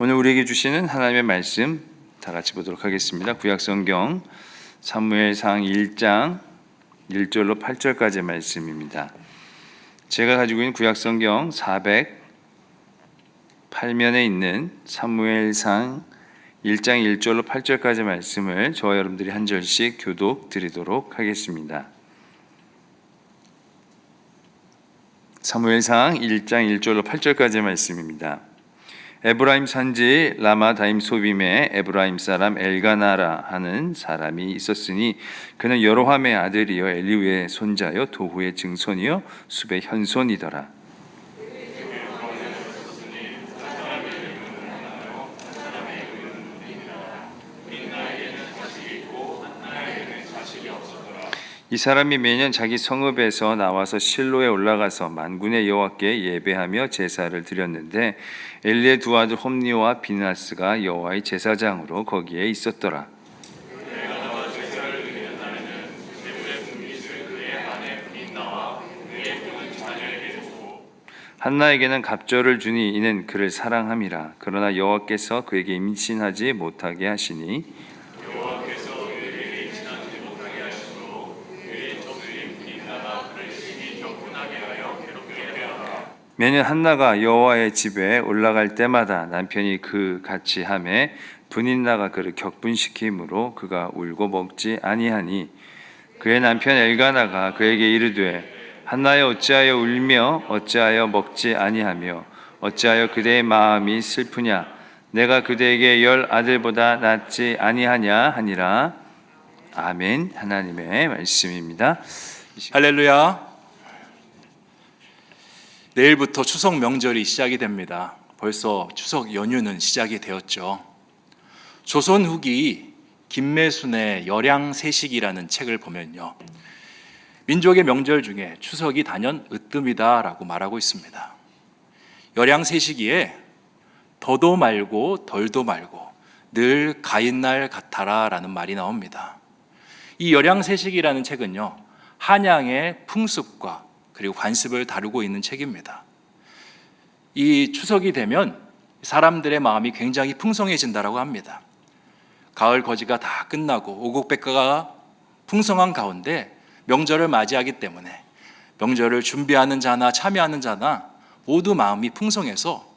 오늘 우리에게 주시는 하나님의 말씀 다 같이 보도록 하겠습니다. 구약성경 사무엘상 1장 1절로 8절까지의 말씀입니다. 제가 가지고 있는 구약성경 408면에 있는 사무엘상 1장 1절로 8절까지의 말씀을 저와 여러분들이 한 절씩 교독 드리도록 하겠습니다. 사무엘상 1장 1절로 8절까지의 말씀입니다. 에브라임 산지 라마다임 소빔에 에브라임 사람 엘가나라 하는 사람이 있었으니 그는 여로함의 아들이요 엘리우의 손자요 도후의 증손이요 숲의 현손이더라. 이 사람이 매년 자기 성읍에서 나와서 실로에 올라가서 만군의 여호와께 예배하며 제사를 드렸는데 엘리의 두 아들 홈니와 비나스가 여호와의 제사장으로 거기에 있었더라. 한나에게는 갑절을 주니 이는 그를 사랑함이라. 그러나 여호와께서 그에게 임신하지 못하게 하시니 매년 한나가 여호와의 집에 올라갈 때마다 남편이 그 같이 하매 분인나가 그를 격분시키므로 그가 울고 먹지 아니하니 그의 남편 엘가나가 그에게 이르되 한나여 어찌하여 울며 어찌하여 먹지 아니하며 어찌하여 그대의 마음이 슬프냐 내가 그대에게 10 아들보다 낫지 아니하냐 하니라. 아멘. 하나님의 말씀입니다. 할렐루야. 내일부터 추석 명절이 시작이 됩니다. 벌써 추석 연휴는 시작이 되었죠. 조선 후기 김매순의 열양세식이라는 책을 보면요, 민족의 명절 중에 추석이 단연 으뜸이다라고 말하고 있습니다. 열양세식이에 더도 말고 덜도 말고 늘 가인날 같아라 라는 말이 나옵니다. 이 열양세식이라는 책은요, 한양의 풍습과 그리고 관습을 다루고 있는 책입니다. 이 추석이 되면 사람들의 마음이 굉장히 풍성해진다고 합니다. 가을 거지가 다 끝나고 오곡백과가 풍성한 가운데 명절을 맞이하기 때문에 명절을 준비하는 자나 참여하는 자나 모두 마음이 풍성해서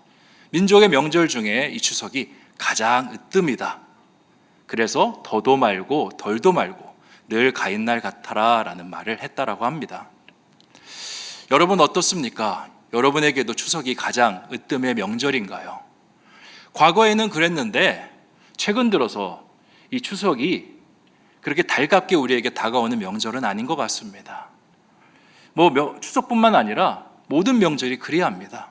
민족의 명절 중에 이 추석이 가장 으뜸이다. 그래서 더도 말고 덜도 말고 늘 가인날 같아라 라는 말을 했다라고 합니다. 여러분 어떻습니까? 여러분에게도 추석이 가장 으뜸의 명절인가요? 과거에는 그랬는데 최근 들어서 이 추석이 그렇게 달갑게 우리에게 다가오는 명절은 아닌 것 같습니다. 추석뿐만 아니라 모든 명절이 그리합니다.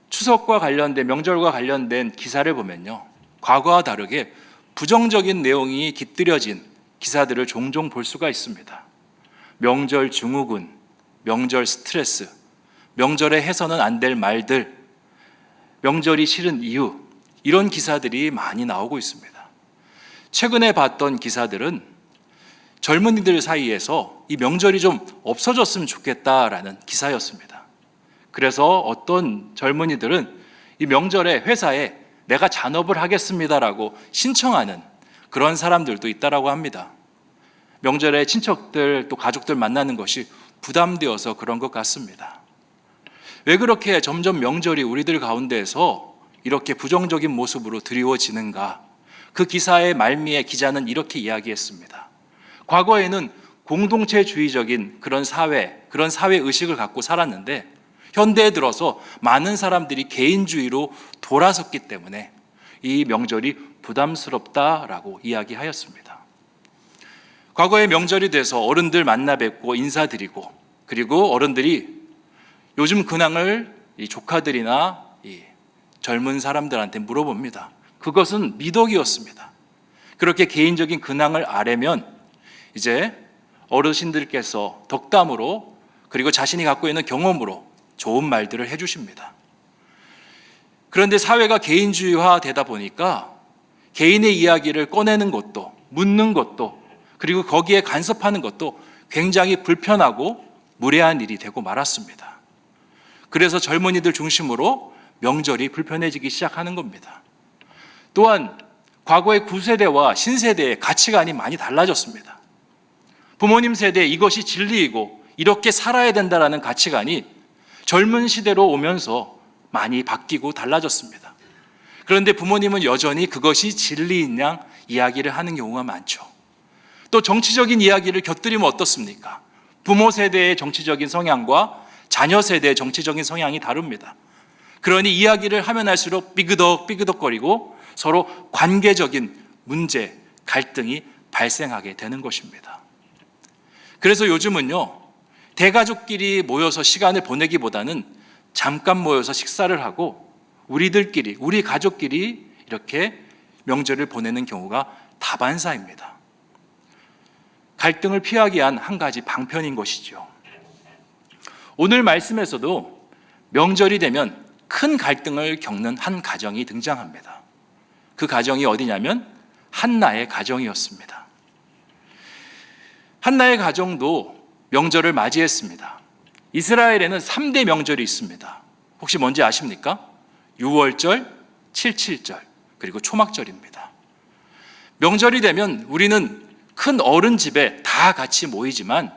추석과 관련된 명절과 관련된 기사를 보면요, 과거와 다르게 부정적인 내용이 깃들여진 기사들을 종종 볼 수가 있습니다. 명절 증후군, 명절 스트레스, 명절에 해서는 안 될 말들, 명절이 싫은 이유, 이런 기사들이 많이 나오고 있습니다. 최근에 봤던 기사들은 젊은이들 사이에서 이 명절이 좀 없어졌으면 좋겠다라는 기사였습니다. 그래서 어떤 젊은이들은 이 명절에 회사에 내가 잔업을 하겠습니다라고 신청하는 그런 사람들도 있다라고 합니다. 명절에 친척들 또 가족들 만나는 것이 부담되어서 그런 것 같습니다. 왜 그렇게 점점 명절이 우리들 가운데에서 이렇게 부정적인 모습으로 드리워지는가? 그 기사의 말미에 기자는 이렇게 이야기했습니다. 과거에는 공동체주의적인 그런 사회 의식을 갖고 살았는데 현대에 들어서 많은 사람들이 개인주의로 돌아섰기 때문에 이 명절이 부담스럽다라고 이야기하였습니다. 과거에 명절이 돼서 어른들 만나 뵙고 인사드리고, 그리고 어른들이 요즘 근황을 이 조카들이나 이 젊은 사람들한테 물어봅니다. 그것은 미덕이었습니다. 그렇게 개인적인 근황을 아뢰면 이제 어르신들께서 덕담으로 그리고 자신이 갖고 있는 경험으로 좋은 말들을 해주십니다. 그런데 사회가 개인주의화 되다 보니까 개인의 이야기를 꺼내는 것도, 묻는 것도, 그리고 거기에 간섭하는 것도 굉장히 불편하고 무례한 일이 되고 말았습니다. 그래서 젊은이들 중심으로 명절이 불편해지기 시작하는 겁니다. 또한 과거의 구세대와 신세대의 가치관이 많이 달라졌습니다. 부모님 세대 이것이 진리이고 이렇게 살아야 된다라는 가치관이 젊은 시대로 오면서 많이 바뀌고 달라졌습니다. 그런데 부모님은 여전히 그것이 진리인 양 이야기를 하는 경우가 많죠. 또 정치적인 이야기를 곁들이면 어떻습니까? 부모 세대의 정치적인 성향과 자녀 세대의 정치적인 성향이 다릅니다. 그러니 이야기를 하면 할수록 삐그덕거리고 서로 관계적인 문제, 갈등이 발생하게 되는 것입니다. 그래서 요즘은요, 대가족끼리 모여서 시간을 보내기보다는 잠깐 모여서 식사를 하고 우리들끼리, 우리 가족끼리 이렇게 명절을 보내는 경우가 다반사입니다. 갈등을 피하기 위한 한 가지 방편인 것이죠. 오늘 말씀에서도 명절이 되면 큰 갈등을 겪는 한 가정이 등장합니다. 그 가정이 어디냐면 한나의 가정이었습니다. 한나의 가정도 명절을 맞이했습니다. 이스라엘에는 3대 명절이 있습니다. 혹시 뭔지 아십니까? 유월절, 칠칠절, 그리고 초막절입니다. 명절이 되면 우리는 큰 어른 집에 다 같이 모이지만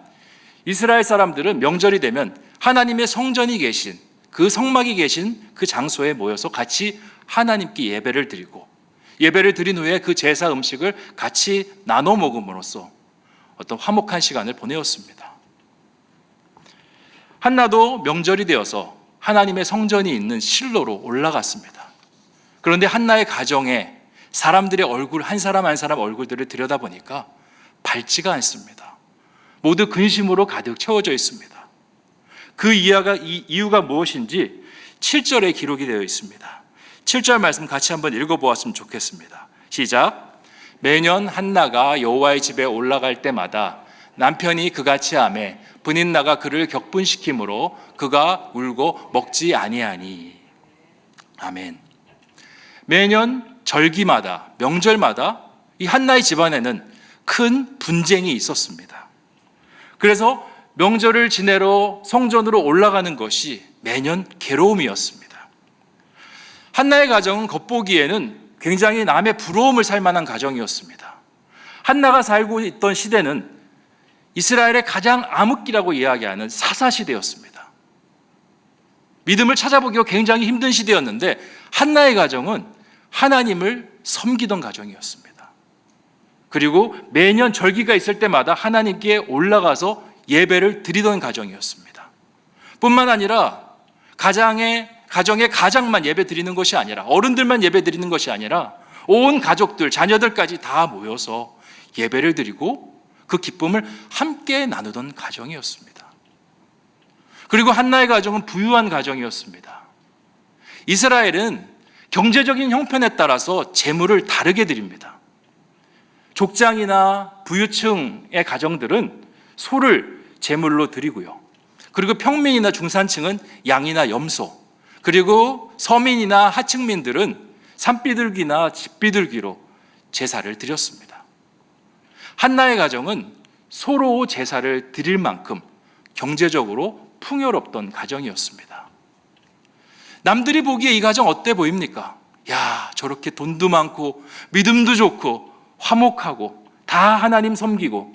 이스라엘 사람들은 명절이 되면 하나님의 성전이 계신 그 성막이 계신 그 장소에 모여서 같이 하나님께 예배를 드리고 예배를 드린 후에 그 제사 음식을 같이 나눠 먹음으로써 어떤 화목한 시간을 보내었습니다. 한나도 명절이 되어서 하나님의 성전이 있는 실로로 올라갔습니다. 그런데 한나의 가정에 사람들의 얼굴, 한 사람 한 사람 얼굴들을 들여다보니까 밝지가 않습니다. 모두 근심으로 가득 채워져 있습니다. 그 이유가 무엇인지 7절에 기록이 되어 있습니다. 7절 말씀 같이 한번 읽어보았으면 좋겠습니다. 시작. 매년 한나가 여호와의 집에 올라갈 때마다 남편이 그같이 하매 분인나가 그를 격분시키므로 그가 울고 먹지 아니하니. 아멘. 매년 절기마다 명절마다 이 한나의 집안에는 큰 분쟁이 있었습니다. 그래서 명절을 지내러 성전으로 올라가는 것이 매년 괴로움이었습니다. 한나의 가정은 겉보기에는 굉장히 남의 부러움을 살 만한 가정이었습니다. 한나가 살고 있던 시대는 이스라엘의 가장 암흑기라고 이야기하는 사사시대였습니다. 믿음을 찾아보기가 굉장히 힘든 시대였는데 한나의 가정은 하나님을 섬기던 가정이었습니다. 그리고 매년 절기가 있을 때마다 하나님께 올라가서 예배를 드리던 가정이었습니다. 뿐만 아니라 가정의 가장만 예배 드리는 것이 아니라 어른들만 예배 드리는 것이 아니라 온 가족들, 자녀들까지 다 모여서 예배를 드리고 그 기쁨을 함께 나누던 가정이었습니다. 그리고 한나의 가정은 부유한 가정이었습니다. 이스라엘은 경제적인 형편에 따라서 제물을 다르게 드립니다. 족장이나 부유층의 가정들은 소를 제물로 드리고요. 그리고 평민이나 중산층은 양이나 염소, 그리고 서민이나 하층민들은 산비둘기나 집비둘기로 제사를 드렸습니다. 한나의 가정은 소로 제사를 드릴 만큼 경제적으로 풍요롭던 가정이었습니다. 남들이 보기에 이 가정 어때 보입니까? 야, 저렇게 돈도 많고 믿음도 좋고 화목하고 다 하나님 섬기고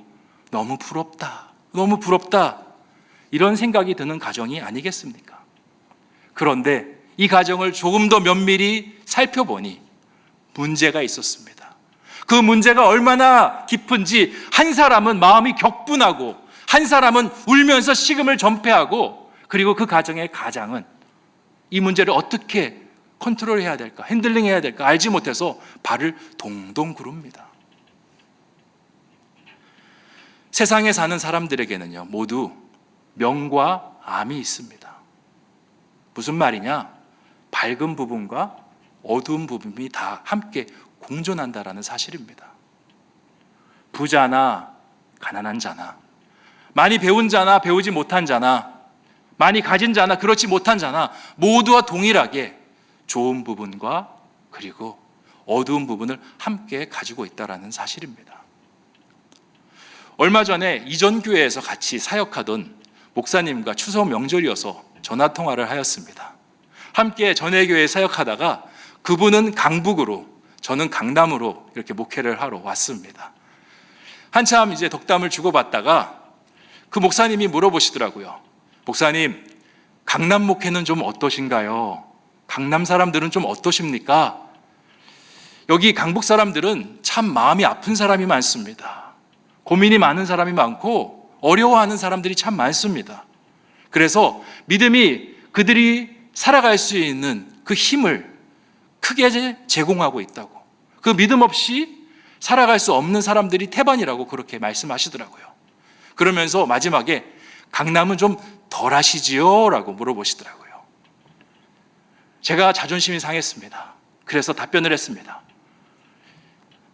너무 부럽다, 너무 부럽다, 이런 생각이 드는 가정이 아니겠습니까? 그런데 이 가정을 조금 더 면밀히 살펴보니 문제가 있었습니다. 그 문제가 얼마나 깊은지 한 사람은 마음이 격분하고 한 사람은 울면서 식음을 전폐하고 그리고 그 가정의 가장은 이 문제를 어떻게 컨트롤해야 될까, 핸들링해야 될까 알지 못해서 발을 동동 구릅니다. 세상에 사는 사람들에게는요, 모두 명과 암이 있습니다. 무슨 말이냐? 밝은 부분과 어두운 부분이 다 함께 공존한다라는 사실입니다. 부자나 가난한 자나, 많이 배운 자나 배우지 못한 자나, 많이 가진 자나 그렇지 못한 자나 모두와 동일하게 좋은 부분과 그리고 어두운 부분을 함께 가지고 있다라는 사실입니다. 얼마 전에 이전 교회에서 같이 사역하던 목사님과 추석 명절이어서 전화 통화를 하였습니다. 함께 전회교회 사역하다가 그분은 강북으로, 저는 강남으로 이렇게 목회를 하러 왔습니다. 한참 이제 덕담을 주고받다가 그 목사님이 물어보시더라고요. 목사님, 강남 목회는 좀 어떠신가요? 강남 사람들은 좀 어떠십니까? 여기 강북 사람들은 참 마음이 아픈 사람이 많습니다. 고민이 많은 사람이 많고 어려워하는 사람들이 참 많습니다. 그래서 믿음이 그들이 살아갈 수 있는 그 힘을 크게 제공하고 있다고. 그 믿음 없이 살아갈 수 없는 사람들이 태반이라고 그렇게 말씀하시더라고요. 그러면서 마지막에 강남은 좀 덜 하시지요? 라고 물어보시더라고요. 제가 자존심이 상했습니다. 그래서 답변을 했습니다.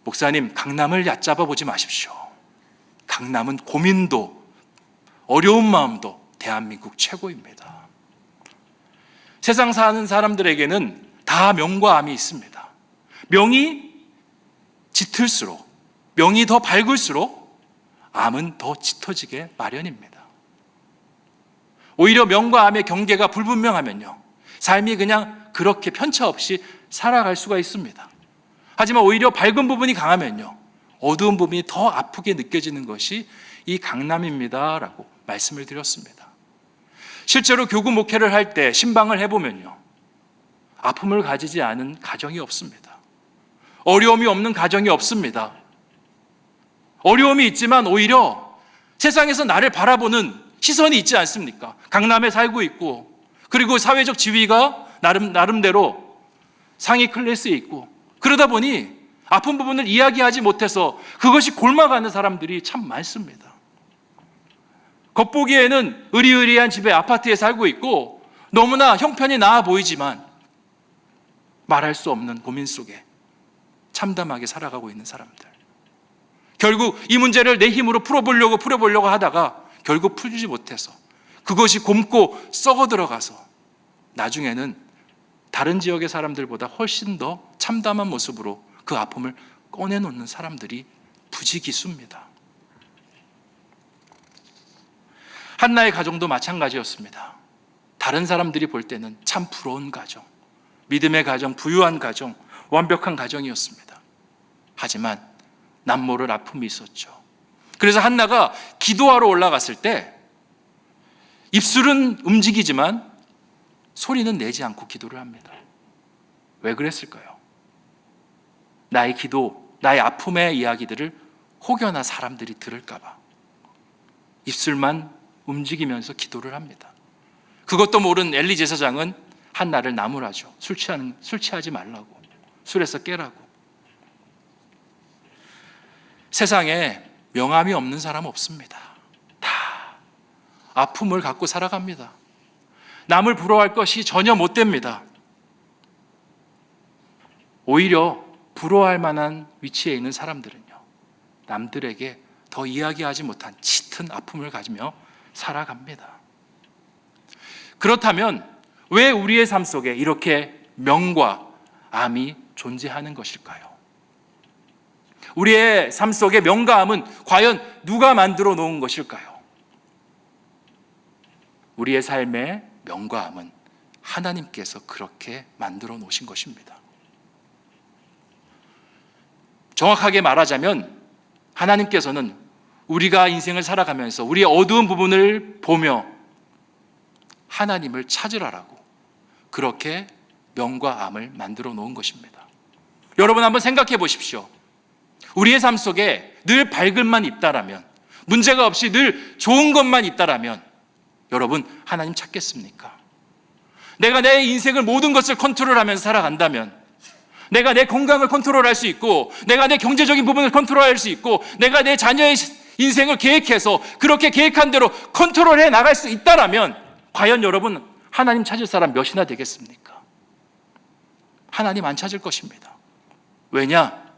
목사님, 강남을 얕잡아 보지 마십시오. 강남은 고민도 어려운 마음도 대한민국 최고입니다. 세상 사는 사람들에게는 다 명과 암이 있습니다. 명이 짙을수록, 명이 더 밝을수록 암은 더 짙어지게 마련입니다. 오히려 명과 암의 경계가 불분명하면요, 삶이 그냥 그렇게 편차 없이 살아갈 수가 있습니다. 하지만 오히려 밝은 부분이 강하면요, 어두운 부분이 더 아프게 느껴지는 것이 이 강남입니다 라고 말씀을 드렸습니다. 실제로 교구 목회를 할 때 신방을 해보면요, 아픔을 가지지 않은 가정이 없습니다. 어려움이 없는 가정이 없습니다. 어려움이 있지만 오히려 세상에서 나를 바라보는 시선이 있지 않습니까? 강남에 살고 있고, 그리고 사회적 지위가 나름대로 상위 클래스에 있고, 그러다 보니 아픈 부분을 이야기하지 못해서 그것이 골마가는 사람들이 참 많습니다. 겉보기에는 으리으리한 집에 아파트에 살고 있고 너무나 형편이 나아 보이지만 말할 수 없는 고민 속에 참담하게 살아가고 있는 사람들. 결국 이 문제를 내 힘으로 풀어보려고 하다가 결국 풀지 못해서 그것이 곪고 썩어 들어가서 나중에는 다른 지역의 사람들보다 훨씬 더 참담한 모습으로 그 아픔을 꺼내놓는 사람들이 부지기수입니다. 한나의 가정도 마찬가지였습니다. 다른 사람들이 볼 때는 참 부러운 가정, 믿음의 가정, 부유한 가정, 완벽한 가정이었습니다. 하지만 남모를 아픔이 있었죠. 그래서 한나가 기도하러 올라갔을 때 입술은 움직이지만 소리는 내지 않고 기도를 합니다. 왜 그랬을까요? 나의 기도, 나의 아픔의 이야기들을 혹여나 사람들이 들을까 봐 입술만 움직이면서 기도를 합니다. 그것도 모른 엘리 제사장은 한나를 나무라죠. 술 취하지 말라고, 술에서 깨라고. 세상에 명함이 없는 사람 없습니다. 다 아픔을 갖고 살아갑니다. 남을 부러워할 것이 전혀 못 됩니다. 오히려 부러워할 만한 위치에 있는 사람들은요, 남들에게 더 이야기하지 못한 짙은 아픔을 가지며 살아갑니다. 그렇다면 왜 우리의 삶 속에 이렇게 명과 암이 존재하는 것일까요? 우리의 삶 속에 명과 암은 과연 누가 만들어 놓은 것일까요? 우리의 삶의 명과 암은 하나님께서 그렇게 만들어 놓으신 것입니다. 정확하게 말하자면 하나님께서는 우리가 인생을 살아가면서 우리의 어두운 부분을 보며 하나님을 찾으라라고 그렇게 명과 암을 만들어 놓은 것입니다. 여러분 한번 생각해 보십시오. 우리의 삶 속에 늘 밝음만 있다라면, 문제가 없이 늘 좋은 것만 있다라면 여러분 하나님 찾겠습니까? 내가 내 인생을 모든 것을 컨트롤하면서 살아간다면, 내가 내 건강을 컨트롤할 수 있고, 내가 내 경제적인 부분을 컨트롤할 수 있고, 내가 내 자녀의 인생을 계획해서 그렇게 계획한 대로 컨트롤해 나갈 수 있다라면 과연 여러분 하나님 찾을 사람 몇이나 되겠습니까? 하나님 안 찾을 것입니다. 왜냐?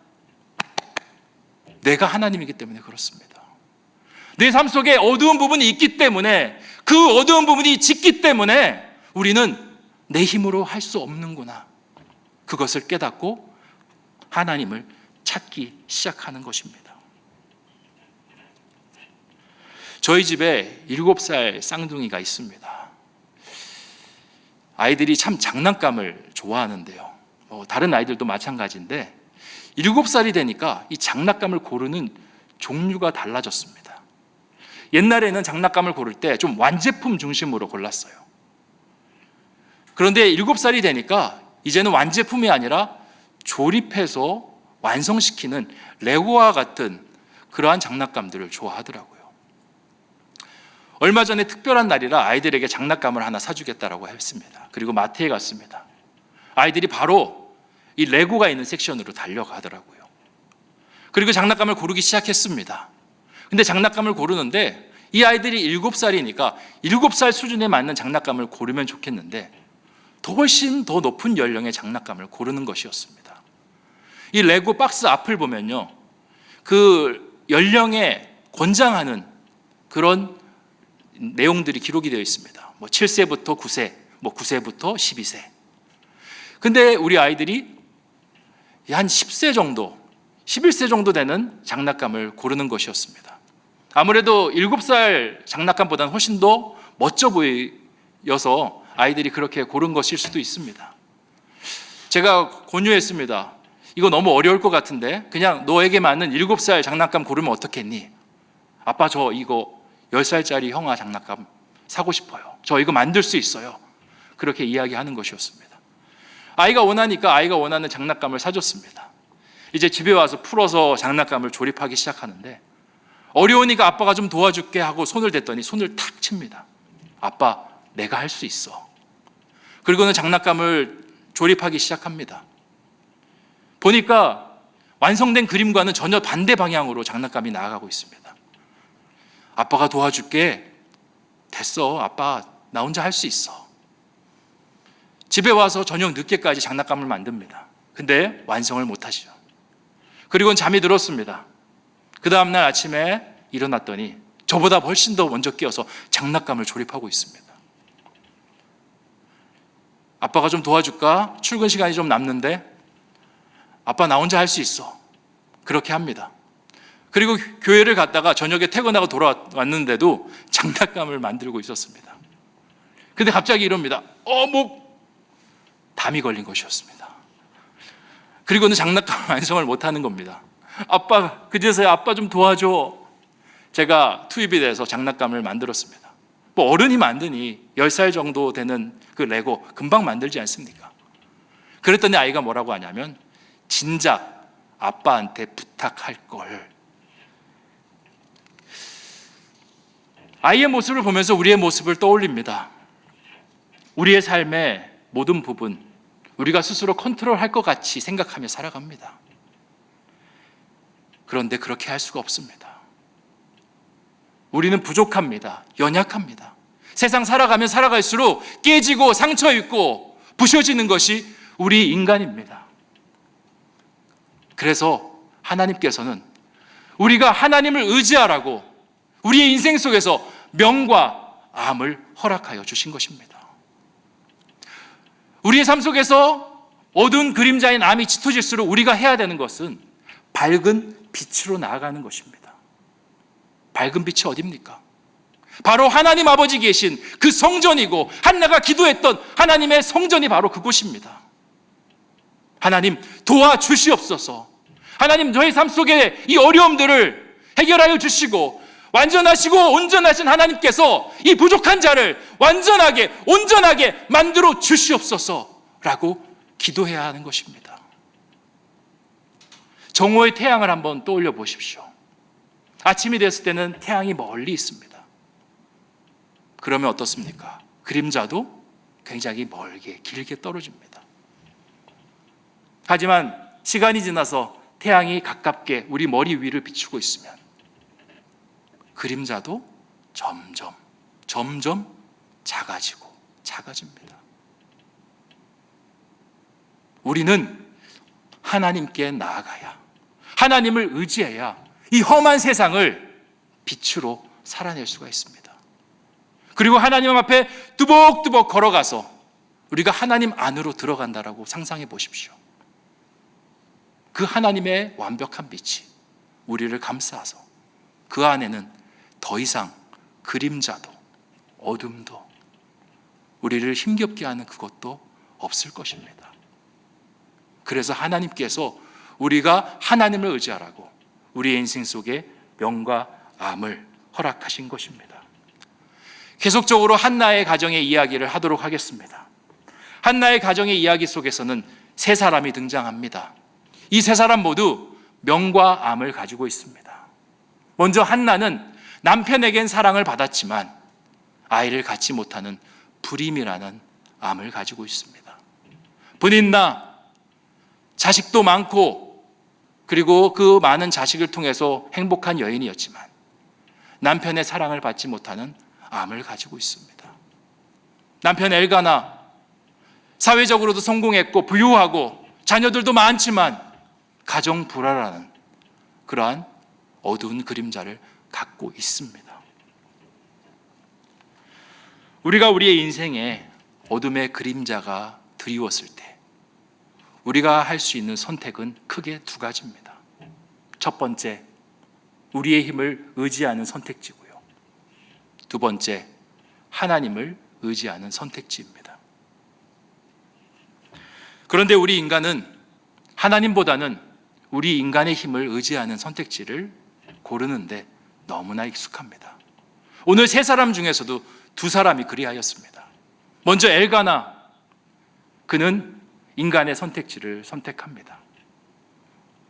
내가 하나님이기 때문에 그렇습니다. 내 삶 속에 어두운 부분이 있기 때문에, 그 어두운 부분이 짙기 때문에 우리는 내 힘으로 할 수 없는구나, 그것을 깨닫고 하나님을 찾기 시작하는 것입니다. 저희 집에 7살 쌍둥이가 있습니다. 아이들이 참 장난감을 좋아하는데요. 다른 아이들도 마찬가지인데 7살이 되니까 이 장난감을 고르는 종류가 달라졌습니다. 옛날에는 장난감을 고를 때 좀 완제품 중심으로 골랐어요. 그런데 7살이 되니까 이제는 완제품이 아니라 조립해서 완성시키는 레고와 같은 그러한 장난감들을 좋아하더라고요. 얼마 전에 특별한 날이라 아이들에게 장난감을 하나 사주겠다라고 했습니다. 그리고 마트에 갔습니다. 아이들이 바로 이 레고가 있는 섹션으로 달려가더라고요. 그리고 장난감을 고르기 시작했습니다. 근데 장난감을 고르는데 이 아이들이 7살이니까 7살 수준에 맞는 장난감을 고르면 좋겠는데 훨씬 더 높은 연령의 장난감을 고르는 것이었습니다. 이 레고 박스 앞을 보면요, 그 연령에 권장하는 그런 내용들이 기록이 되어 있습니다. 7세부터 9세, 9세부터 12세. 근데 우리 아이들이 한 10세 정도, 11세 정도 되는 장난감을 고르는 것이었습니다. 아무래도 7살 장난감보다는 훨씬 더 멋져 보여서 아이들이 그렇게 고른 것일 수도 있습니다. 제가 권유했습니다. 이거 너무 어려울 것 같은데 그냥 너에게 맞는 7살 장난감 고르면 어떻겠니? 아빠 저 이거 10살짜리 형아 장난감 사고 싶어요. 저 이거 만들 수 있어요. 그렇게 이야기하는 것이었습니다. 아이가 원하니까 아이가 원하는 장난감을 사줬습니다. 이제 집에 와서 풀어서 장난감을 조립하기 시작하는데 어려우니까 아빠가 좀 도와줄게 하고 손을 댔더니 손을 탁 칩니다. 아빠 내가 할 수 있어. 그리고는 장난감을 조립하기 시작합니다. 보니까 완성된 그림과는 전혀 반대 방향으로 장난감이 나아가고 있습니다. 아빠가 도와줄게. 됐어. 아빠 나 혼자 할 수 있어. 집에 와서 저녁 늦게까지 장난감을 만듭니다. 근데 완성을 못하시죠. 그리고는 잠이 들었습니다. 그 다음날 아침에 일어났더니 저보다 훨씬 더 먼저 깨어서 장난감을 조립하고 있습니다. 아빠가 좀 도와줄까? 출근 시간이 좀 남는데 아빠 나 혼자 할 수 있어. 그렇게 합니다. 그리고 교회를 갔다가 저녁에 퇴근하고 돌아왔는데도 장난감을 만들고 있었습니다. 근데 갑자기 이럽니다. 담이 걸린 것이었습니다. 그리고는 장난감 완성을 못하는 겁니다. 아빠 그제서야 아빠 좀 도와줘. 제가 투입이 돼서 장난감을 만들었습니다. 어른이 만드니 10살 정도 되는 그 레고 금방 만들지 않습니까? 그랬더니 아이가 뭐라고 하냐면 진작 아빠한테 부탁할 걸. 아이의 모습을 보면서 우리의 모습을 떠올립니다. 우리의 삶의 모든 부분 우리가 스스로 컨트롤할 것 같이 생각하며 살아갑니다. 그런데 그렇게 할 수가 없습니다. 우리는 부족합니다. 연약합니다. 세상 살아가면 살아갈수록 깨지고 상처 입고 부셔지는 것이 우리 인간입니다. 그래서 하나님께서는 우리가 하나님을 의지하라고 우리의 인생 속에서 명과 암을 허락하여 주신 것입니다. 우리의 삶 속에서 어두운 그림자인 암이 짙어질수록 우리가 해야 되는 것은 밝은 빛으로 나아가는 것입니다. 밝은 빛이 어디입니까? 바로 하나님 아버지 계신 그 성전이고 한나가 기도했던 하나님의 성전이 바로 그곳입니다. 하나님 도와주시옵소서. 하나님 저희 삶 속에 이 어려움들을 해결하여 주시고 완전하시고 온전하신 하나님께서 이 부족한 자를 완전하게 온전하게 만들어 주시옵소서라고 기도해야 하는 것입니다. 정오의 태양을 한번 떠올려 보십시오. 아침이 됐을 때는 태양이 멀리 있습니다. 그러면 어떻습니까? 그림자도 굉장히 멀게 길게 떨어집니다. 하지만 시간이 지나서 태양이 가깝게 우리 머리 위를 비추고 있으면 그림자도 점점 작아집니다. 우리는 하나님께 나아가야, 하나님을 의지해야 이 험한 세상을 빛으로 살아낼 수가 있습니다. 그리고 하나님 앞에 뚜벅뚜벅 걸어가서 우리가 하나님 안으로 들어간다라고 상상해 보십시오. 그 하나님의 완벽한 빛이 우리를 감싸서 그 안에는 더 이상 그림자도 어둠도 우리를 힘겹게 하는 그것도 없을 것입니다. 그래서 하나님께서 우리가 하나님을 의지하라고 우리의 인생 속에 명과 암을 허락하신 것입니다. 계속적으로 한나의 가정의 이야기를 하도록 하겠습니다. 한나의 가정의 이야기 속에서는 세 사람이 등장합니다. 이 세 사람 모두 명과 암을 가지고 있습니다. 먼저 한나는 남편에겐 사랑을 받았지만 아이를 갖지 못하는 불임이라는 암을 가지고 있습니다. 분인나 자식도 많고 그리고 그 많은 자식을 통해서 행복한 여인이었지만 남편의 사랑을 받지 못하는 암을 가지고 있습니다. 남편 엘가나 사회적으로도 성공했고 부유하고 자녀들도 많지만 가정 불화라는 그러한 어두운 그림자를 갖고 있습니다. 우리가 우리의 인생에 어둠의 그림자가 드리웠을 때 우리가 할 수 있는 선택은 크게 두 가지입니다. 첫 번째, 우리의 힘을 의지하는 선택지고요. 두 번째, 하나님을 의지하는 선택지입니다. 그런데 우리 인간은 하나님보다는 우리 인간의 힘을 의지하는 선택지를 고르는데 너무나 익숙합니다. 오늘 세 사람 중에서도 두 사람이 그리하였습니다. 먼저 엘가나, 그는 인간의 선택지를 선택합니다.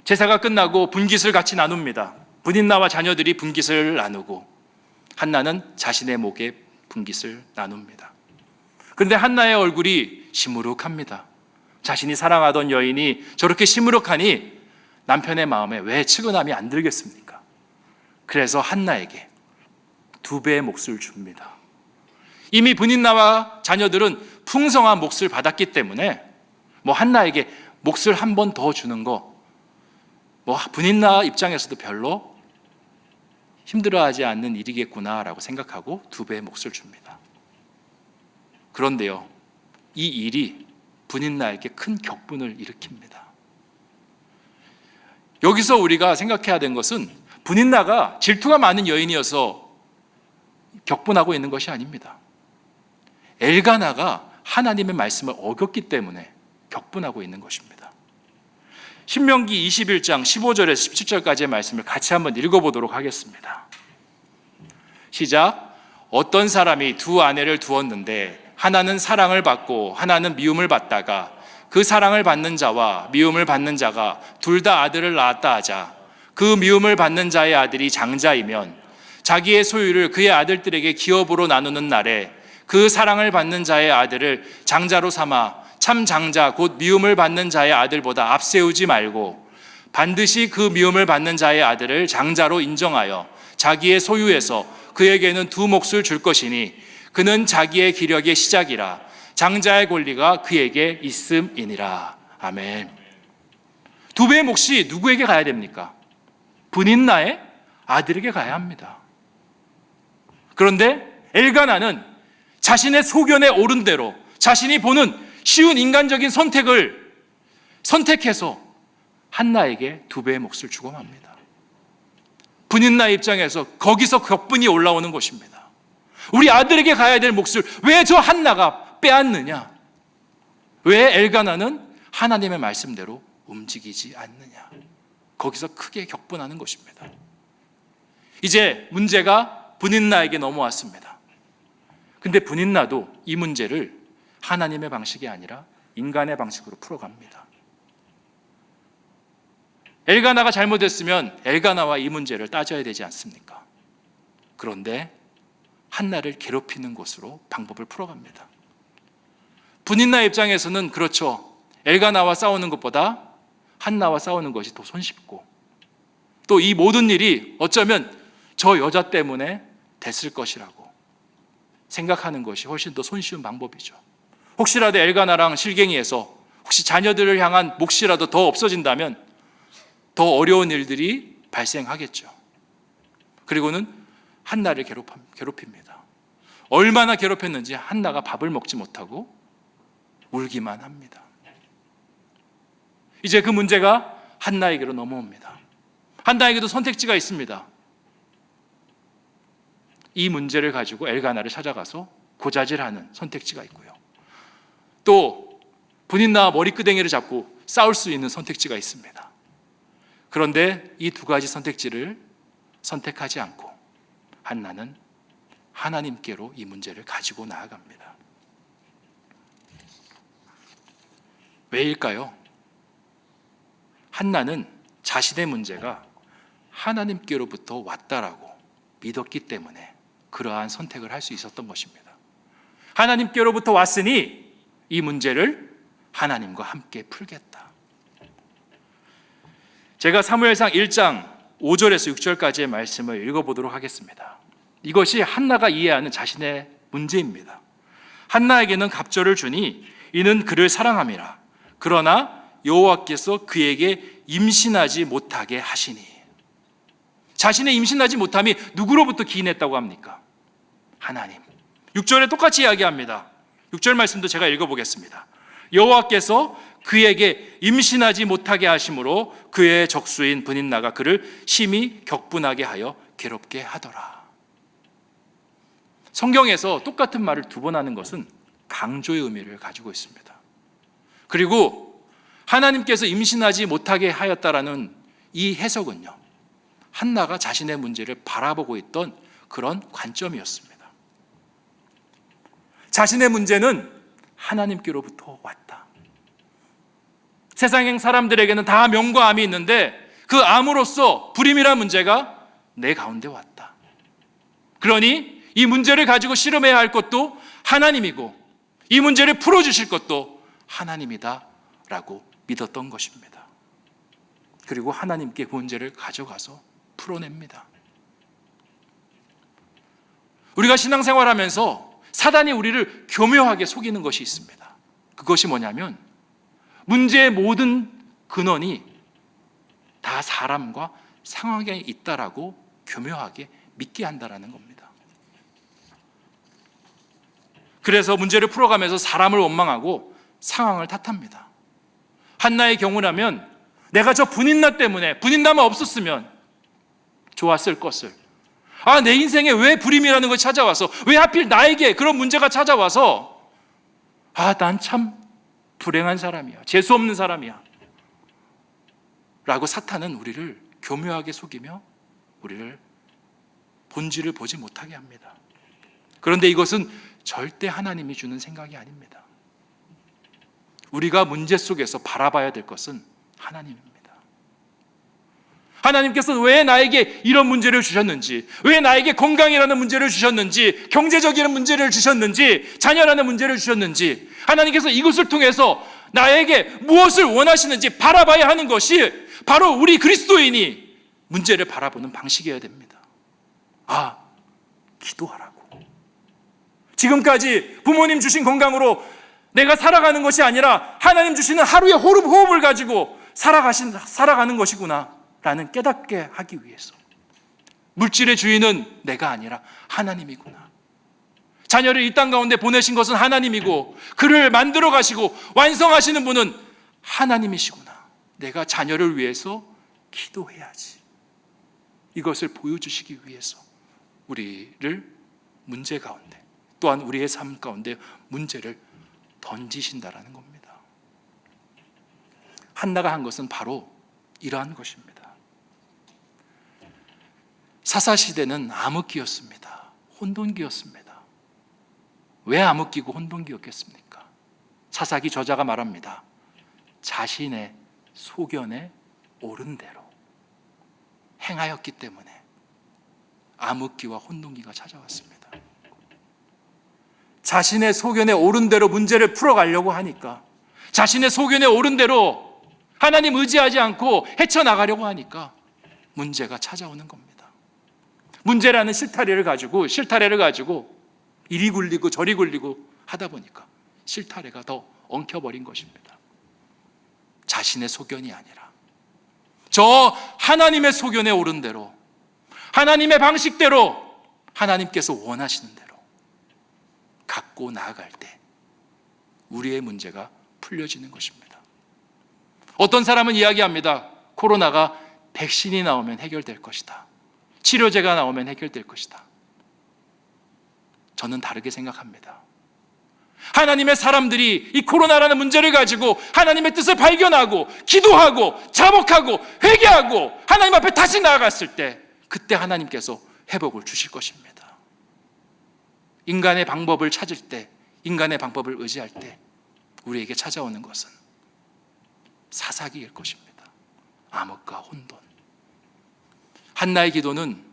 제사가 끝나고 분깃을 같이 나눕니다. 분인나와 자녀들이 분깃을 나누고 한나는 자신의 목에 분깃을 나눕니다. 그런데 한나의 얼굴이 시무룩합니다. 자신이 사랑하던 여인이 저렇게 시무룩하니 남편의 마음에 왜 측은함이 안 들겠습니까? 그래서 한나에게 2배의 몫을 줍니다. 이미 분인나와 자녀들은 풍성한 몫을 받았기 때문에 한나에게 몫을 한 번 더 주는 거 분인나 입장에서도 별로 힘들어하지 않는 일이겠구나라고 생각하고 2배의 몫을 줍니다. 그런데요, 이 일이 분인나에게 큰 격분을 일으킵니다. 여기서 우리가 생각해야 되는 것은 분인나가 질투가 많은 여인이어서 격분하고 있는 것이 아닙니다. 엘가나가 하나님의 말씀을 어겼기 때문에 격분하고 있는 것입니다. 신명기 21장 15절에서 17절까지의 말씀을 같이 한번 읽어보도록 하겠습니다. 시작. 어떤 사람이 두 아내를 두었는데 하나는 사랑을 받고 하나는 미움을 받다가 그 사랑을 받는 자와 미움을 받는 자가 둘 다 아들을 낳았다 하자. 그 미움을 받는 자의 아들이 장자이면 자기의 소유를 그의 아들들에게 기업으로 나누는 날에 그 사랑을 받는 자의 아들을 장자로 삼아 참 장자 곧 미움을 받는 자의 아들보다 앞세우지 말고 반드시 그 미움을 받는 자의 아들을 장자로 인정하여 자기의 소유에서 그에게는 2 몫을 줄 것이니 그는 자기의 기력의 시작이라 장자의 권리가 그에게 있음이니라. 아멘. 2배의 몫이 누구에게 가야 됩니까? 분인나의 아들에게 가야 합니다. 그런데 엘가나는 자신의 소견에 오른 대로 자신이 보는 쉬운 인간적인 선택을 선택해서 한나에게 2배의 몫을 주고 맙니다. 분인나 입장에서 거기서 격분이 올라오는 것입니다. 우리 아들에게 가야 될 몫을 왜 저 한나가 빼앗느냐? 왜 엘가나는 하나님의 말씀대로 움직이지 않느냐? 거기서 크게 격분하는 것입니다. 이제 문제가 분인나에게 넘어왔습니다. 근데 분인나도 이 문제를 하나님의 방식이 아니라 인간의 방식으로 풀어갑니다. 엘가나가 잘못했으면 엘가나와 이 문제를 따져야 되지 않습니까? 그런데 한나를 괴롭히는 것으로 방법을 풀어갑니다. 분인나 입장에서는 그렇죠. 엘가나와 싸우는 것보다 한나와 싸우는 것이 더 손쉽고 또 이 모든 일이 어쩌면 저 여자 때문에 됐을 것이라고 생각하는 것이 훨씬 더 손쉬운 방법이죠. 혹시라도 엘가나랑 실갱이에서 혹시 자녀들을 향한 몫이라도 더 없어진다면 더 어려운 일들이 발생하겠죠. 그리고는 한나를 괴롭힙니다. 얼마나 괴롭혔는지 한나가 밥을 먹지 못하고 울기만 합니다. 이제 그 문제가 한나에게로 넘어옵니다. 한나에게도 선택지가 있습니다. 이 문제를 가지고 엘가나를 찾아가서 고자질하는 선택지가 있고요. 또 분인나와 머리끄댕이를 잡고 싸울 수 있는 선택지가 있습니다. 그런데 이 두 가지 선택지를 선택하지 않고 한나는 하나님께로 이 문제를 가지고 나아갑니다. 왜일까요? 한나는 자신의 문제가 하나님께로부터 왔다라고 믿었기 때문에 그러한 선택을 할 수 있었던 것입니다. 하나님께로부터 왔으니 이 문제를 하나님과 함께 풀겠다. 제가 사무엘상 1장 5절에서 6절까지의 말씀을 읽어보도록 하겠습니다. 이것이 한나가 이해하는 자신의 문제입니다. 한나에게는 갑절을 주니 이는 그를 사랑함이라. 그러나 여호와께서 그에게 임신하지 못하게 하시니. 자신의 임신하지 못함이 누구로부터 기인했다고 합니까? 하나님. 6절에 똑같이 이야기합니다. 6절 말씀도 제가 읽어보겠습니다. 여호와께서 그에게 임신하지 못하게 하심으로 그의 적수인 분인나가 그를 심히 격분하게 하여 괴롭게 하더라. 성경에서 똑같은 말을 두 번 하는 것은 강조의 의미를 가지고 있습니다. 그리고 하나님께서 임신하지 못하게 하였다라는 이 해석은요, 한나가 자신의 문제를 바라보고 있던 그런 관점이었습니다. 자신의 문제는 하나님께로부터 왔다. 세상의 사람들에게는 다 명과 암이 있는데 그 암으로서 불임이라는 문제가 내 가운데 왔다. 그러니 이 문제를 가지고 씨름해야 할 것도 하나님이고 이 문제를 풀어주실 것도 하나님이다 라고 믿었던 것입니다. 그리고 하나님께 그 문제를 가져가서 풀어냅니다. 우리가 신앙생활하면서 사단이 우리를 교묘하게 속이는 것이 있습니다. 그것이 뭐냐면 문제의 모든 근원이 다 사람과 상황에 있다라고 교묘하게 믿게 한다라는 겁니다. 그래서 문제를 풀어가면서 사람을 원망하고 상황을 탓합니다. 한나의 경우라면 내가 저 분인나 때문에 분인나만 없었으면 좋았을 것을, 내 인생에 왜 불임이라는 것이 찾아와서, 왜 하필 나에게 그런 문제가 찾아와서 난 참 불행한 사람이야, 재수 없는 사람이야 라고 사탄은 우리를 교묘하게 속이며 우리를 본질을 보지 못하게 합니다. 그런데 이것은 절대 하나님이 주는 생각이 아닙니다. 우리가 문제 속에서 바라봐야 될 것은 하나님입니다. 하나님께서 왜 나에게 이런 문제를 주셨는지, 왜 나에게 건강이라는 문제를 주셨는지, 경제적인 문제를 주셨는지, 자녀라는 문제를 주셨는지, 하나님께서 이것을 통해서 나에게 무엇을 원하시는지 바라봐야 하는 것이 바로 우리 그리스도인이 문제를 바라보는 방식이어야 됩니다. 기도하라고. 지금까지 부모님 주신 건강으로 내가 살아가는 것이 아니라 하나님 주시는 하루의 호흡을 가지고 살아가는 것이구나 라는 깨닫게 하기 위해서, 물질의 주인은 내가 아니라 하나님이구나, 자녀를 이 땅 가운데 보내신 것은 하나님이고 그를 만들어 가시고 완성하시는 분은 하나님이시구나, 내가 자녀를 위해서 기도해야지, 이것을 보여주시기 위해서 우리를 문제 가운데, 또한 우리의 삶 가운데 문제를 던지신다라는 겁니다. 한나가 한 것은 바로 이러한 것입니다. 사사시대는 암흑기였습니다. 혼돈기였습니다. 왜 암흑기고 혼돈기였겠습니까? 사사기 저자가 말합니다. 자신의 소견에 옳은 대로 행하였기 때문에 암흑기와 혼돈기가 찾아왔습니다. 자신의 소견에 옳은 대로 문제를 풀어가려고 하니까, 자신의 소견에 옳은 대로 하나님 의지하지 않고 헤쳐나가려고 하니까 문제가 찾아오는 겁니다. 문제라는 실타래를 가지고 이리 굴리고 저리 굴리고 하다 보니까 실타래가 더 엉켜버린 것입니다. 자신의 소견이 아니라 저 하나님의 소견에 옳은 대로, 하나님의 방식대로, 하나님께서 원하시는 대로 갖고 나아갈 때 우리의 문제가 풀려지는 것입니다. 어떤 사람은 이야기합니다. 코로나가 백신이 나오면 해결될 것이다, 치료제가 나오면 해결될 것이다. 저는 다르게 생각합니다. 하나님의 사람들이 이 코로나라는 문제를 가지고 하나님의 뜻을 발견하고 기도하고 자복하고 회개하고 하나님 앞에 다시 나아갔을 때 그때 하나님께서 회복을 주실 것입니다. 인간의 방법을 찾을 때, 인간의 방법을 의지할 때 우리에게 찾아오는 것은 사사기일 것입니다. 암흑과 혼돈. 한나의 기도는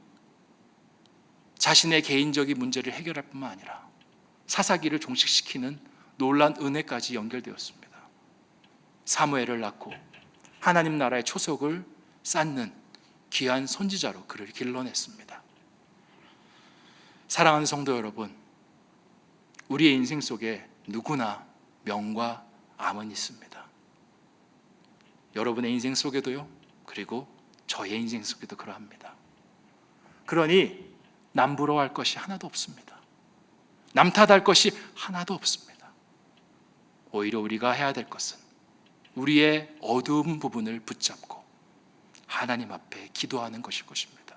자신의 개인적인 문제를 해결할 뿐만 아니라 사사기를 종식시키는 놀라운 은혜까지 연결되었습니다. 사무엘을 낳고 하나님 나라의 초석을 쌓는 귀한 선지자로 그를 길러냈습니다. 사랑하는 성도 여러분, 우리의 인생 속에 누구나 명과 암은 있습니다. 여러분의 인생 속에도요, 그리고 저의 인생 속에도 그러합니다. 그러니 남 부러워할 것이 하나도 없습니다. 남 탓할 것이 하나도 없습니다. 오히려 우리가 해야 될 것은 우리의 어두운 부분을 붙잡고 하나님 앞에 기도하는 것일 것입니다.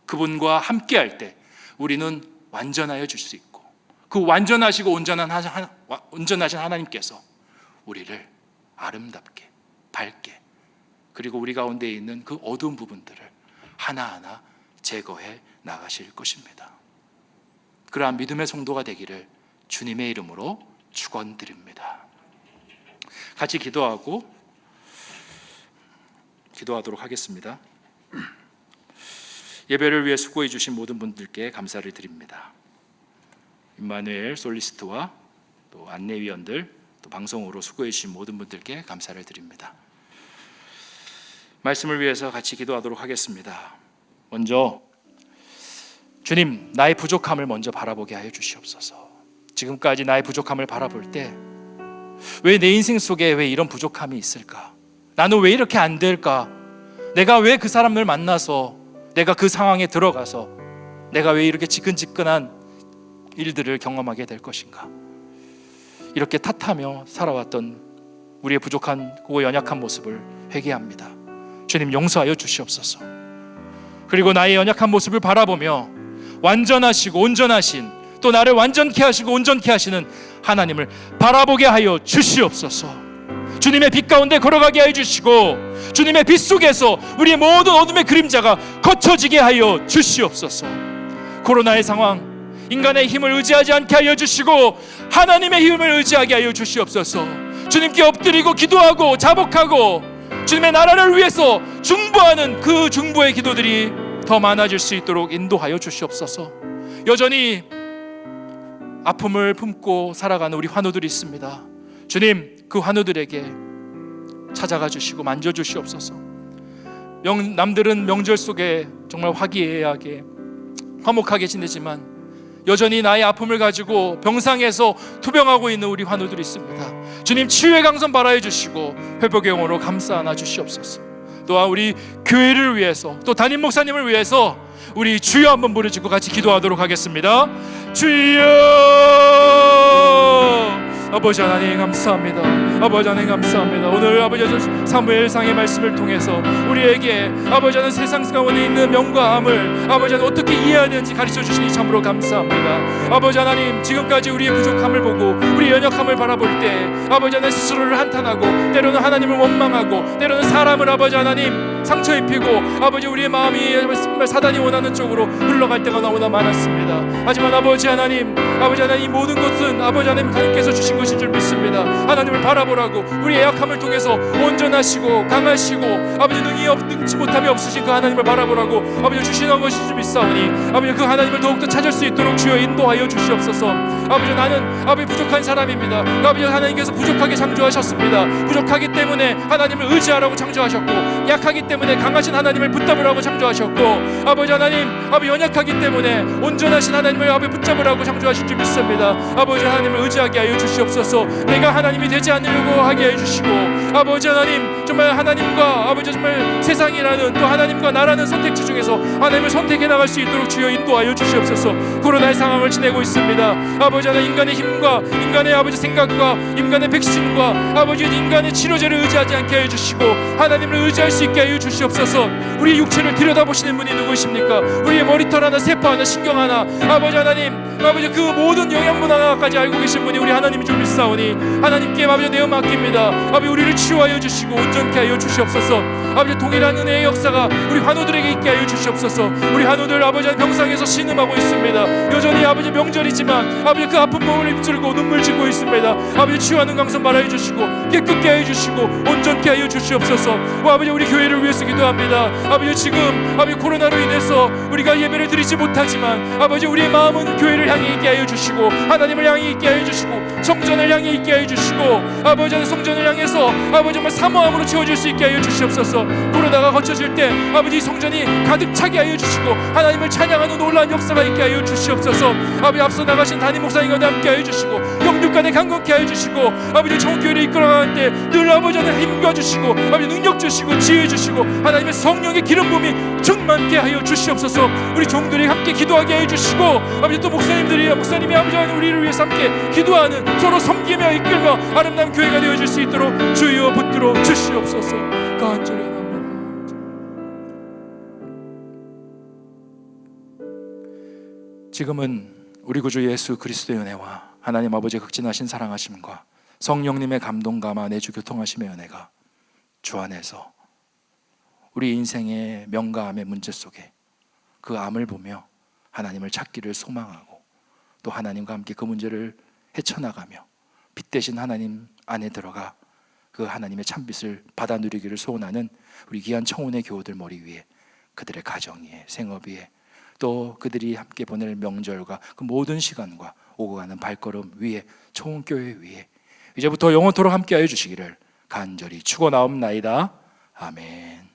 그분과 함께할 때 우리는 완전하여 줄 수 있고 그 완전하시고 온전하신 하나님께서 우리를 아름답게 밝게 그리고 우리 가운데 있는 그 어두운 부분들을 하나하나 제거해 나가실 것입니다. 그러한 믿음의 성도가 되기를 주님의 이름으로 축원드립니다. 같이 기도하도록 하겠습니다. 예배를 위해 수고해 주신 모든 분들께 감사를 드립니다. 임마누엘 솔리스트와 또 안내위원들, 또 방송으로 수고해 주신 모든 분들께 감사를 드립니다. 말씀을 위해서 같이 기도하도록 하겠습니다. 먼저 주님, 나의 부족함을 먼저 바라보게 하여 주시옵소서. 지금까지 나의 부족함을 바라볼 때 왜 내 인생 속에 왜 이런 부족함이 있을까? 나는 왜 이렇게 안 될까? 내가 왜 그 사람을 만나서 내가 그 상황에 들어가서 내가 왜 이렇게 지끈지끈한 일들을 경험하게 될 것인가? 이렇게 탓하며 살아왔던 우리의 부족한 그 연약한 모습을 회개합니다. 주님, 용서하여 주시옵소서. 그리고 나의 연약한 모습을 바라보며 완전하시고 온전하신, 또 나를 완전케 하시고 온전케 하시는 하나님을 바라보게 하여 주시옵소서. 주님의 빛 가운데 걸어가게 하여 주시고 주님의 빛 속에서 우리의 모든 어둠의 그림자가 거쳐지게 하여 주시옵소서. 코로나의 상황, 인간의 힘을 의지하지 않게 하여 주시고 하나님의 힘을 의지하게 하여 주시옵소서. 주님께 엎드리고 기도하고 자복하고 주님의 나라를 위해서 중보하는 그 중보의 기도들이 더 많아질 수 있도록 인도하여 주시옵소서. 여전히 아픔을 품고 살아가는 우리 환우들이 있습니다. 주님, 그 환우들에게 찾아가 주시고 만져 주시옵소서. 남들은 명절 속에 정말 화기애애하게 화목하게 지내지만 여전히 나의 아픔을 가지고 병상에서 투병하고 있는 우리 환우들이 있습니다. 주님, 치유의 강선 발하여 주시고 회복의 영으로 감싸 안아 주시옵소서. 또한 우리 교회를 위해서, 또 담임 목사님을 위해서 우리 주여 한번 부르짖고 같이 기도하도록 하겠습니다. 주여! 아버지 하나님 감사합니다. 아버지 하나님 감사합니다. 오늘 아버지 사무엘상의 말씀을 통해서 우리에게 아버지 하나님 세상 가운데 있는 명과 암을 아버지 하나님 어떻게 이해해야 되는지 가르쳐 주시니 참으로 감사합니다. 아버지 하나님, 지금까지 우리의 부족함을 보고 우리의 연약함을 바라볼 때 아버지 하나님 스스로를 한탄하고 때로는 하나님을 원망하고 때로는 사람을 아버지 하나님 상처 입히고 아버지 우리의 마음이 정말 사단이 원하는 쪽으로 흘러갈 때가 너무나 많았습니다. 하지만 아버지 하나님 이 모든 것은 아버지 하나님께서 주신 것인 줄 믿습니다. 하나님을 바라보라고 우리의 약함을 통해서 온전하시고 강하시고 아버지 능치 못함이 없으신 그 하나님을 바라보라고 아버지 주시는 것인 줄 믿사오니 아버지 그 하나님을 더욱더 찾을 수 있도록 주여 인도하여 주시옵소서. 아버지 나는 아버지 부족한 사람입니다. 아버지 하나님께서 부족하게 창조하셨습니다. 부족하기 때문에 하나님을 의지하라고 창조하셨고 약하기 때문에 강하신 하나님을 붙잡으라고 창조하셨고 아버지 하나님 연약하기 때문에 온전하신 하나님을 아버지 붙잡으라고 창조하신 줄 믿습니다. 아버지 하나님을 의지하게 하여 주시옵소서. 내가 하나님이 되지 않으려고 하게 해주시고 아버지 하나님 정말 하나님과 아버지 정말 세상이라는 또 하나님과 나라는 선택지 중에서 하나님을 선택해 나갈 수 있도록 주여 인도하여 주시옵소서. 코로나의 상황을 지내고 있습니다. 아버지 하나님 인간의 힘과 인간의 아버지 생각과 인간의 백신과 아버지 인간의 치료제를 의지하지 않게 해주시고 하나님을 의지할 수 있게 하여 주시옵소서. 주시옵소서. 우리의 육체를 들여다보시는 분이 누구십니까? 우리의 머리털 하나, 세포 하나, 신경 하나, 아버지 하나님, 아버지 그 모든 영양분 하나까지 알고 계신 분이 우리 하나님 줄 믿사오니 하나님께 아버지 내어 맡깁니다. 아버지 우리를 치유하여 주시고 온전케 하여 주시옵소서. 아버지 동일한 은혜의 역사가 우리 환우들에게 있게 하여 주시옵소서. 우리 환우들 아버지 병상에서 신음하고 있습니다. 여전히 아버지 명절이지만 아버지 그 아픈 몸을 입술고 눈물 짓고 있습니다. 아버지 치유하는 강선 말하여 주시고 깨끗게 하여 주시고 온전케 하여 주시옵소서. 아버지 우리 교회를 위해서 기도합니다. 아버지 지금 아버지 코로나로 인해서 우리가 예배를 드리지 못하지만 아버지 우리의 마음은 교회를 향해 있게 하여 주시고 하나님을 향해 있게 하여 주시고 성전을 향해 있게 하여 주시고 아버지 성전을 향해서 아버지 정말 사모함으로 채워질 수 있게 하여 주시옵소서. 코로나가 거쳐질 때 아버지 성전이 가득 차게 하여 주시고 하나님을 찬양하는 놀라운 역사가 있게 하여 주시옵소서. 아버지 앞서 나가신 담임 목사님과 함께 하여 주시고 영육간에 강건케 하여 주시고 아버지 정교회를 이끌어가는 때 늘 아버지 하나님 힘과 주시고 아버지 능력 주시고 지혜 주시고 하나님의 성령의 기름 부음이 충만케 하여 주시옵소서. 우리 종들이 함께 기도하게 하여 주시고 아버지 또 목사님이 아버지 하나님 우리를 위해서 함께 기도하는 서로 섬기며 이끌며 아름다운 교회가 되어질 수 있도록 주여 붙들어 주시옵소서. 간절히 합니다. 지금은 우리 구주 예수 그리스도의 은혜와 하나님 아버지의 극진하신 사랑하심과 성령님의 감동감화 내주 교통하심의 은혜가 주 안에서 우리 인생의 명가암의 문제 속에 그 암을 보며 하나님을 찾기를 소망하고 또 하나님과 함께 그 문제를 헤쳐나가며 빛 대신 하나님 안에 들어가 그 하나님의 참빛을 받아 누리기를 소원하는 우리 귀한 청혼의 교우들 머리 위에, 그들의 가정 위에, 생업 위에, 또 그들이 함께 보낼 명절과 그 모든 시간과 오고 가는 발걸음 위에, 청혼교회 위에 이제부터 영원토록 함께 하여 주시기를 간절히 축원하옵나이다. 아멘.